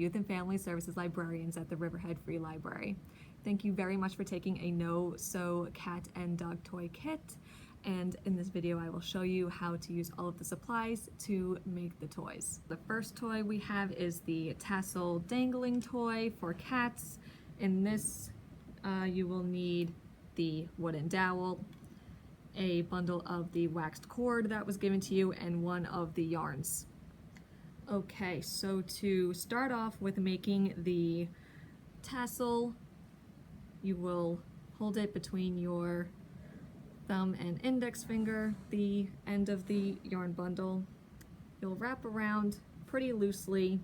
Youth and Family Services librarians at the Riverhead Free Library. Thank you very much for taking a no-sew cat and dog toy kit. And in this video, I will show you how to use all of the supplies to make the toys. The first toy we have is the tassel dangling toy for cats. In this, you will need the wooden dowel, a bundle of the waxed cord that was given to you, and one of the yarns. Okay, so to start off with making the tassel, you will hold it between your thumb and index finger, the end of the yarn bundle. You'll wrap around pretty loosely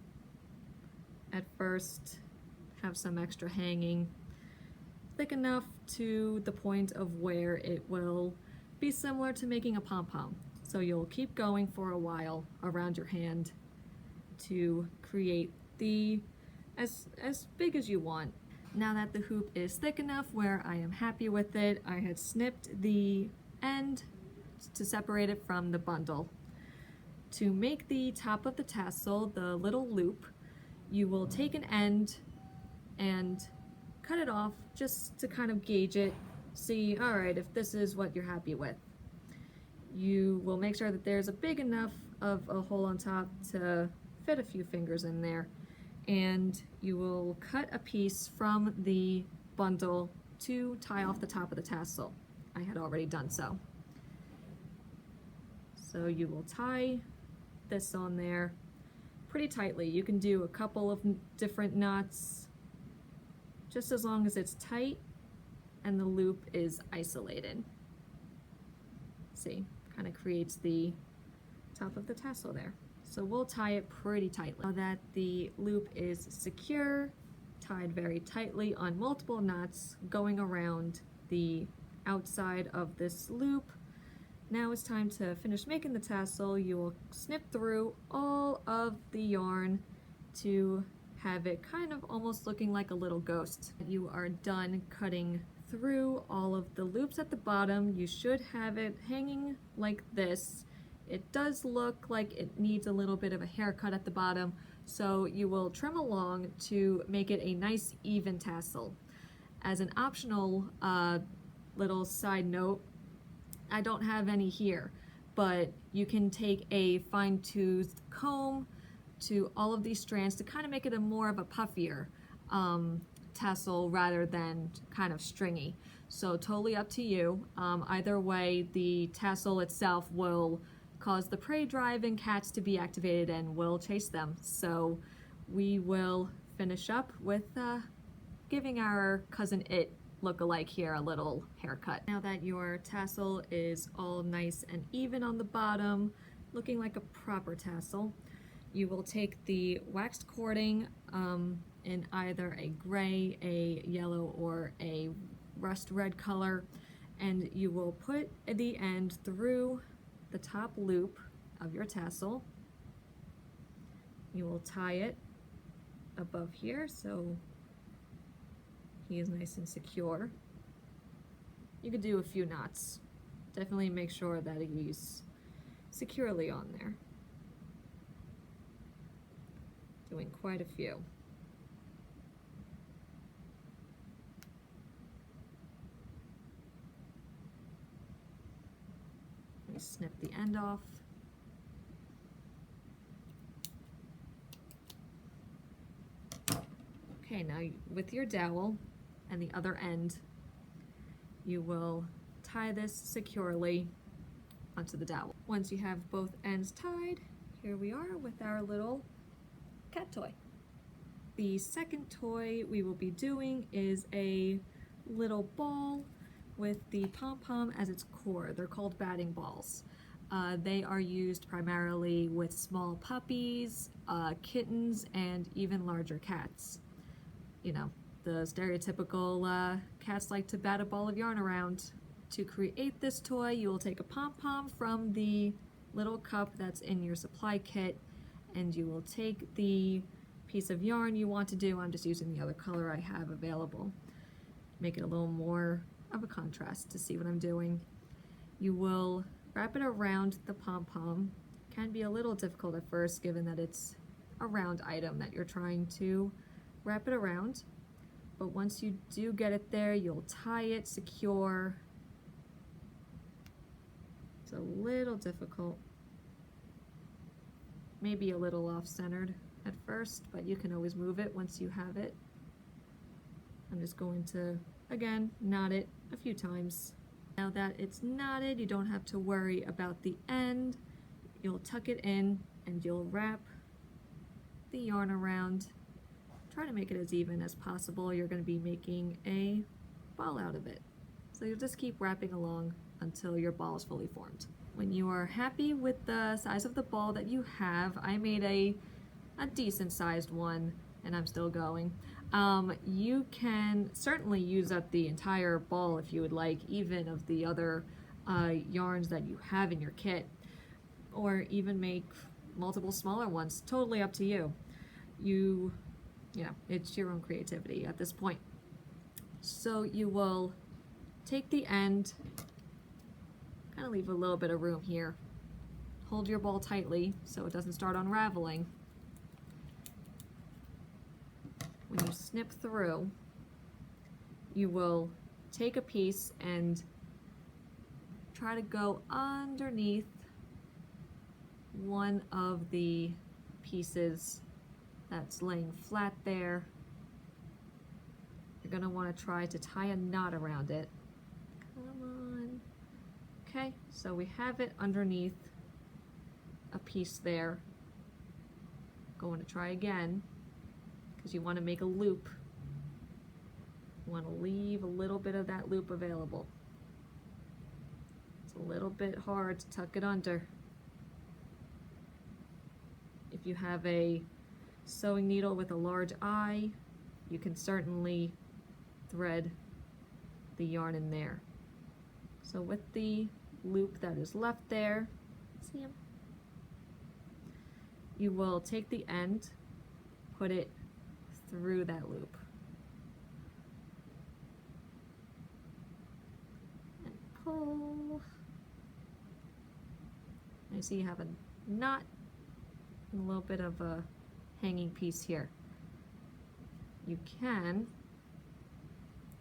at first, have some extra hanging, thick enough to the point of where it will be similar to making a pom-pom. So you'll keep going for a while around your hand to create the as big as you want. Now that the hoop is thick enough where I am happy with it, I had snipped the end to separate it from the bundle. To make the top of the tassel, the little loop, you will take an end and cut it off just to kind of gauge it, see, all right, if this is what you're happy with. You will make sure that there's a big enough of a hole on top to fit a few fingers in there, and you will cut a piece from the bundle to tie off the top of the tassel. I had already done so. So you will tie this on there pretty tightly. You can do a couple of different knots, just as long as it's tight and the loop is isolated. See, kind of creates the top of the tassel there. So we'll tie it pretty tightly. Now that the loop is secure, tied very tightly on multiple knots going around the outside of this loop, now it's time to finish making the tassel. You will snip through all of the yarn to have it kind of almost looking like a little ghost. You are done cutting through all of the loops at the bottom. You should have it hanging like this. It does look like it needs a little bit of a haircut at the bottom, so you will trim along to make it a nice even tassel. As an optional little side note, I don't have any here, but you can take a fine-toothed comb to all of these strands to kind of make it a more of a puffier tassel rather than kind of stringy. So totally up to you. Either way, the tassel itself will cause the prey drive in cats to be activated and will chase them. So we will finish up with giving our cousin It look-alike here a little haircut. Now that your tassel is all nice and even on the bottom, looking like a proper tassel, you will take the waxed cording in either a gray, a yellow, or a rust red color, and you will put the end through the top loop of your tassel. You will tie it above here so he is nice and secure. You could do a few knots. Definitely make sure that he's securely on there. Doing quite a few. Let me snip the end off. Okay, now with your dowel and the other end, you will tie this securely onto the dowel. Once you have both ends tied, here we are with our little cat toy. The second toy we will be doing is a little ball with the pom-pom as its core. They're called batting balls. They are used primarily with small puppies, kittens, and even larger cats. You know, the stereotypical cats like to bat a ball of yarn around. To create this toy, you will take a pom-pom from the little cup that's in your supply kit, and you will take the piece of yarn you want to do. I'm just using the other color I have available. Make it a little more of a contrast to see what I'm doing. You will wrap it around the pom-pom. Can be a little difficult at first given that it's a round item that you're trying to wrap it around. But once you do get it there, you'll tie it secure. It's a little difficult. Maybe a little off-centered at first, but you can always move it once you have it. I'm just going to, again, knot it a few times. Now that it's knotted, you don't have to worry about the end. You'll tuck it in and you'll wrap the yarn around. Try to make it as even as possible. You're going to be making a ball out of it. So you'll just keep wrapping along until your ball is fully formed. When you are happy with the size of the ball that you have, I made a decent sized one and I'm still going. You can certainly use up the entire ball if you would like, even of the other yarns that you have in your kit, or even make multiple smaller ones. Totally up to you. You know, it's your own creativity at this point. So you will take the end, kind of leave a little bit of room here. Hold your ball tightly so it doesn't start unraveling. When you snip through, you will take a piece and try to go underneath one of the pieces that's laying flat there. You're going to want to try to tie a knot around it. Come on. Okay, so we have it underneath a piece there. Going to try again, because you want to make a loop. You want to leave a little bit of that loop available. It's a little bit hard to tuck it under. If you have a sewing needle with a large eye, you can certainly thread the yarn in there. So with the loop that is left there, see him? You will take the end, put it through that loop. And pull. I see you have a knot and a little bit of a hanging piece here. You can,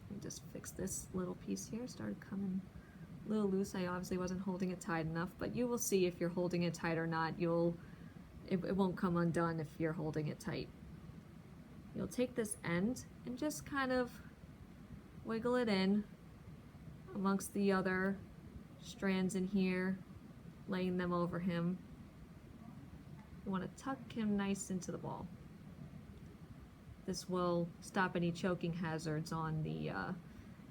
let me just fix this little piece here, started coming a little loose. I obviously wasn't holding it tight enough, but you will see if you're holding it tight or not. It won't come undone if you're holding it tight. You'll take this end and just kind of wiggle it in amongst the other strands in here, laying them over him. You want to tuck him nice into the ball. This will stop any choking hazards on the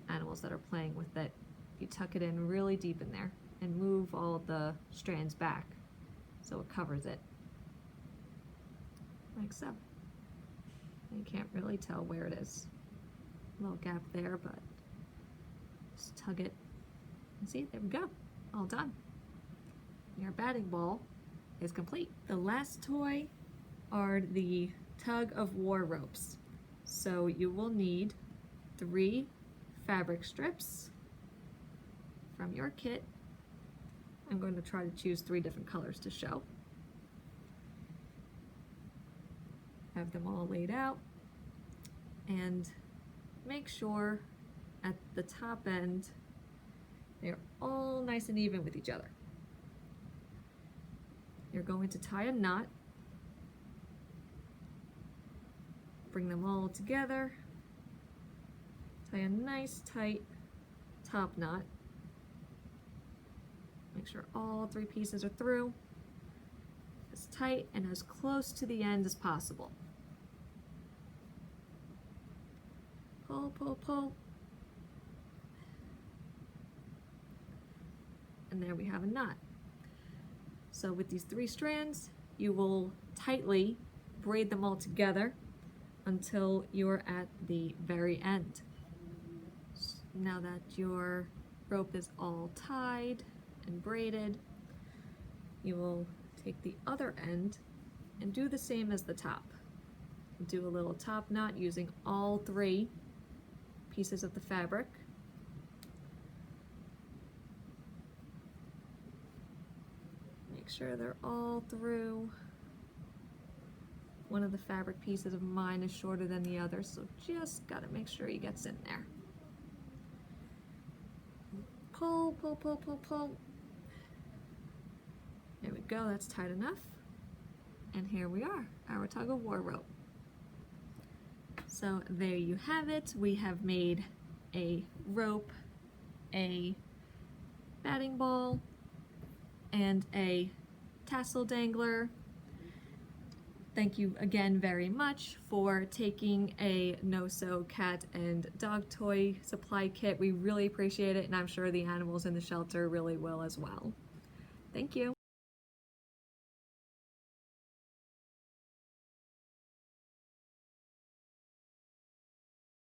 animals that are playing with it. You tuck it in really deep in there and move all the strands back so it covers it. Like so. You can't really tell where it is. A little gap there, but just tug it. And see, there we go. All done. Your batting ball is complete. The last toy are the tug of war ropes. So you will need 3 fabric strips from your kit. I'm going to try to choose 3 different colors to show. Have them all laid out and make sure at the top end they're all nice and even with each other. You're going to tie a knot, bring them all together, tie a nice tight top knot, make sure all 3 pieces are through, as tight and as close to the end as possible. Pull, pull, pull. And there we have a knot. So with these 3 strands, you will tightly braid them all together until you're at the very end. Now that your rope is all tied and braided, you will take the other end and do the same as the top. Do a little top knot using all 3 pieces of the fabric. Make sure they're all through. one of the fabric pieces of mine is shorter than the other, so just gotta make sure he gets in there. Pull, pull, pull, pull, pull. There we go, that's tight enough. And here we are, our tug of war rope. So there you have it. We have made a rope, a batting ball, and a tassel dangler. Thank you again very much for taking a no-sew cat and dog toy supply kit. We really appreciate it, and I'm sure the animals in the shelter really will as well. Thank you.